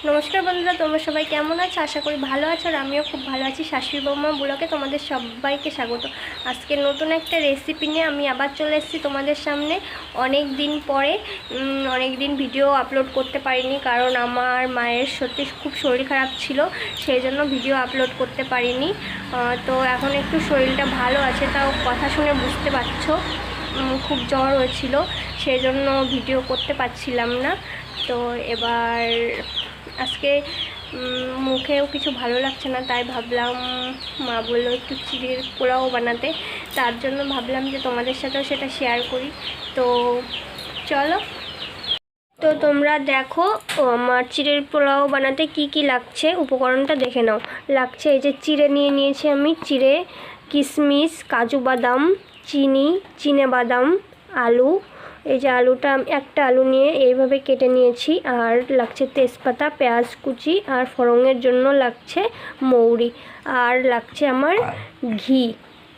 নমস্কার বন্ধুরা, তোমরা সবাই কেমন আছো? আশা করি ভালো আছো আর আমিও খুব ভালো আছি। শাশুড়ি বৌমা ব্লগে তোমাদের সবাইকে স্বাগত। আজকে নতুন একটা রেসিপি নিয়ে আমি আবার চলে এসেছি তোমাদের সামনে। অনেক দিন পরে অনেক দিন ভিডিও আপলোড করতে পারিনি, কারণ আমার মায়ের সত্যি খুব শরীর খারাপ ছিল, সেই জন্য ভিডিও আপলোড করতে পারিনি। তো এখন একটু শরীরটা ভালো আছে, তাও কথা শুনে বুঝতে পারছো খুব জ্বর হয়েছিল, সেই জন্য ভিডিও করতে পারছিলাম না। তো এবার আজকে মুখেও কিছু ভালো লাগছে না, তাই ভাবলাম, মা বললো একটু চিড়ের পোলাও বানাতে, তার জন্য ভাবলাম যে তোমাদের সাথেও সেটা শেয়ার করি। তো চলো, তো তোমরা দেখো আমার চিড়ের পোলাও বানাতে কি কি লাগছে, উপকরণটা দেখে নাও। লাগছে এই যে চিড়ে নিয়ে নিয়েছি আমি, চিড়ে, কিশমিশ, কাজু বাদাম, চিনি, চিনেবাদাম, আলু। এই যে আলুটা, একটা আলু নিয়ে এইভাবে কেটে নিয়েছি। আর লাগছে তেজপাতা, পেঁয়াজ কুচি, আর ফোড়নের জন্য লাগছে মৌরি, আর লাগছে আমার ঘি।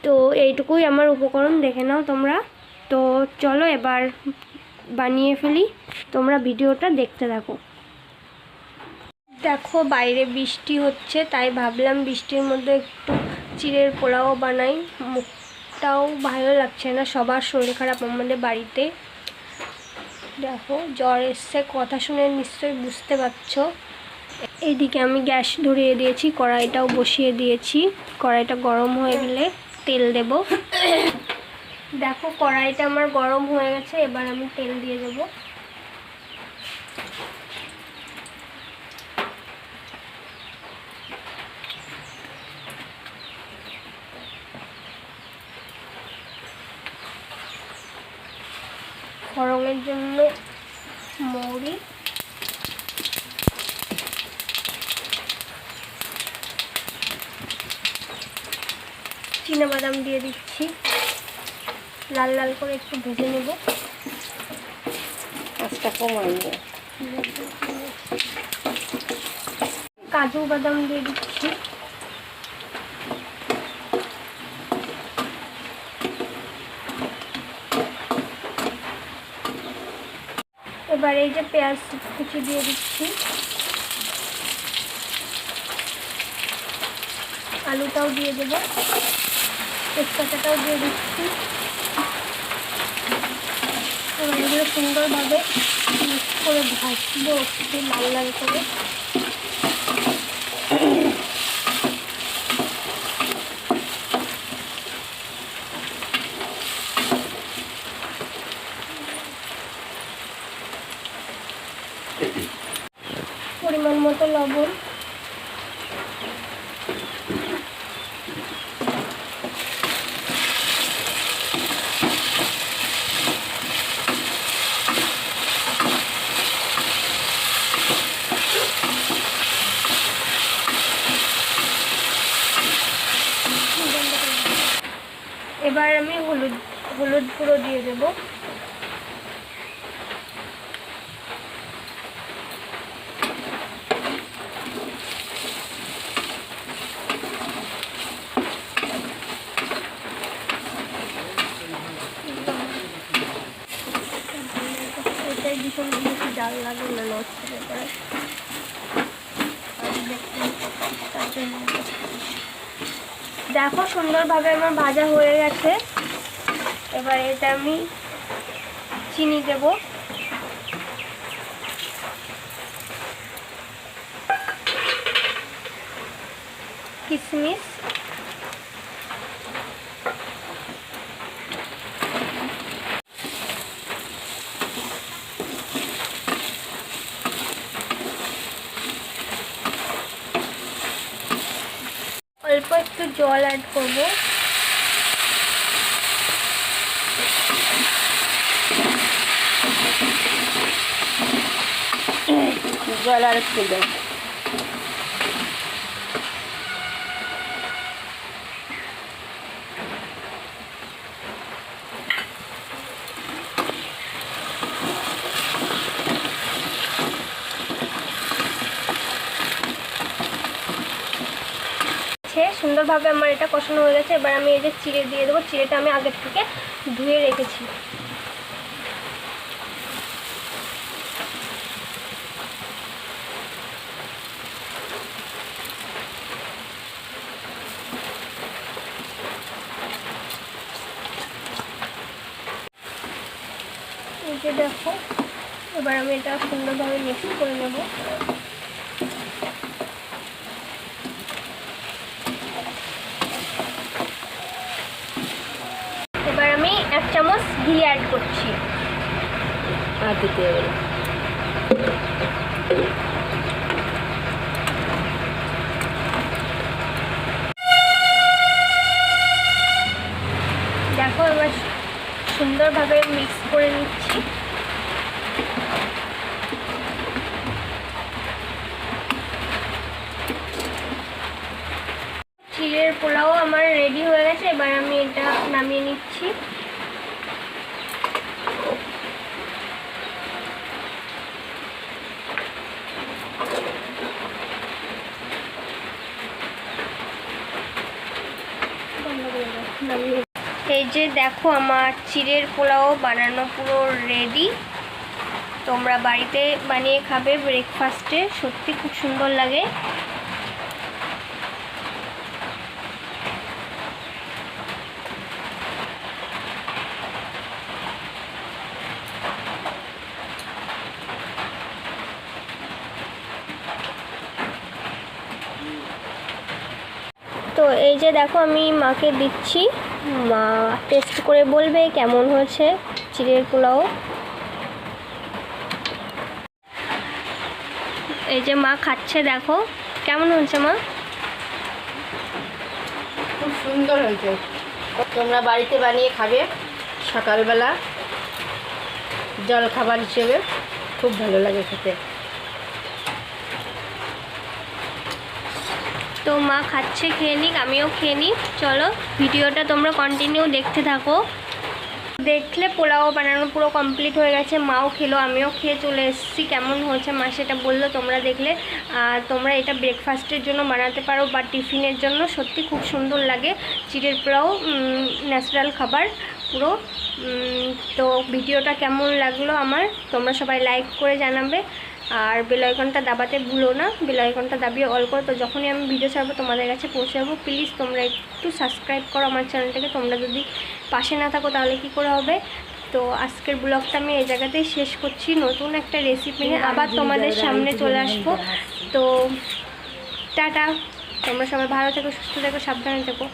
তো এইটুকুই আমার উপকরণ, দেখে নাও তোমরা। তো চলো এবার বানিয়ে ফেলি, তোমরা ভিডিওটা দেখতে থাকো। দেখো বাইরে বৃষ্টি হচ্ছে, তাই ভাবলাম বৃষ্টির মধ্যে একটু চিড়ের পোলাও বানাই। মুখটাও ভালো লাগছে না, সবার শরীর খারাপ আমাদের বাড়িতে। দেখো জ্বর এসছে, কথা শুনে নিশ্চয়ই বুঝতে পারছো। এইদিকে আমি গ্যাস ধরিয়ে দিয়েছি, কড়াইটাও বসিয়ে দিয়েছি। কড়াইটা গরম হয়ে গেলে তেল দেব। দেখো কড়াইটা আমার গরম হয়ে গেছে, এবার আমি তেল দিয়ে দেব। ফোড়নের জন্য মৌরি, চিনাবাদাম দিয়ে দিচ্ছি, লাল লাল করে একটু ভেজে নেব। কাজু বাদাম দিয়ে দিচ্ছি, এবার এই যে পেঁয়াজ কুচি দিয়ে দিচ্ছি, আলুটাও দিয়ে দেবো, তেজপাতাটাও দিয়ে দিচ্ছি। এবার এগুলো সুন্দরভাবে মিক্স করে ভাজবো, একটু লাল লাল করে। পরিমাণ মতো লবণ, এবার আমি হলুদ গুঁড়ো দিয়ে দেব। এটাই ভীষণ বেশি জাল লাগে না, নষ্ট হয়ে পড়ে। দেখো সুন্দরভাবে আমার ভাজা হয়ে গেছে। এবার এটা আমি চিনি দেব, কিশমিশ, অল্প একটু জল অ্যাড করব। জল আর একটু দেব। সুন্দরভাবে আমার এটা কষানো হয়ে গেছে। এবার আমি এই যে চিড়ে দিয়ে দেবো, চিড়েটা আমি আগের থেকে ধুয়ে রেখেছি। যে দেখো, এবার আমি এটা সুন্দরভাবে মিক্স করে নেব। এবার আমি 1 চামচ ঘি অ্যাড করছি। আর দিতে হবে না। দেখো এবার সুন্দরভাবে মিক্স করে নিচ্ছি। চিড়ের পোলাও আমার রেডি হয়ে গেছে, এবার আমি এটা নামিয়ে নিচ্ছি। এই যে দেখো, আমার চিড়ের পোলাও বানানো পুরো রেডি। তোমরা বাড়িতে বানিয়ে খাবে ব্রেকফাস্টে, সত্যি খুব সুন্দর লাগে। তো এই যে দেখো, আমি মাকে দিচ্ছি, মা টেস্ট করে বলবে কেমন হয়েছে চিড়ের পোলাও। এই যে মা খাচ্ছে, দেখো কেমন হয়েছে মা। খুব সুন্দর হয়েছে। তোমরা বাড়িতে বানিয়ে খাবে সকালবেলা জল খাবার হিসেবে, খুব ভালো লাগে খেতে। তো মা খাচ্ছে, খেয়ে নিক, আমিও খেয়ে নিই। চলো ভিডিওটা তোমরা কন্টিনিউ দেখতে থাকো। দেখলে পোলাও বানানো পুরো কমপ্লিট হয়ে গেছে, মাও খেলো, আমিও খেয়ে চলে এসেছি। কেমন হয়েছে মা সেটা বললো, তোমরা দেখলে। আর তোমরা এটা ব্রেকফাস্টের জন্য বানাতে পারো বা টিফিনের জন্য, সত্যি খুব সুন্দর লাগে। চিড়ের পোলাও ন্যাচারাল খাবার পুরো। তো ভিডিওটা কেমন লাগলো আমার, তোমরা সবাই লাইক করে জানাবে। আর বেল আইকনটা দাবাতে ভুলো না, বেল আইকনটা দাবিয়ে অল করো, তো যখনই আমি ভিডিও ছাড়বো তোমাদের কাছে পৌঁছে যাবো। প্লিজ তোমরা একটু সাবস্ক্রাইব করো আমার চ্যানেলটাকে, তোমরা যদি পাশে না থাকো তাহলে কি করে হবে। তো আজকের ব্লগটা আমি এই জায়গাতেই শেষ করছি। নতুন একটা রেসিপি নিয়ে আবার তোমাদের সামনে চলে আসবো। তো টাটা, তোমরা সবাই ভালো থেকো, সুস্থ থেকো, সাবধানে থেকো।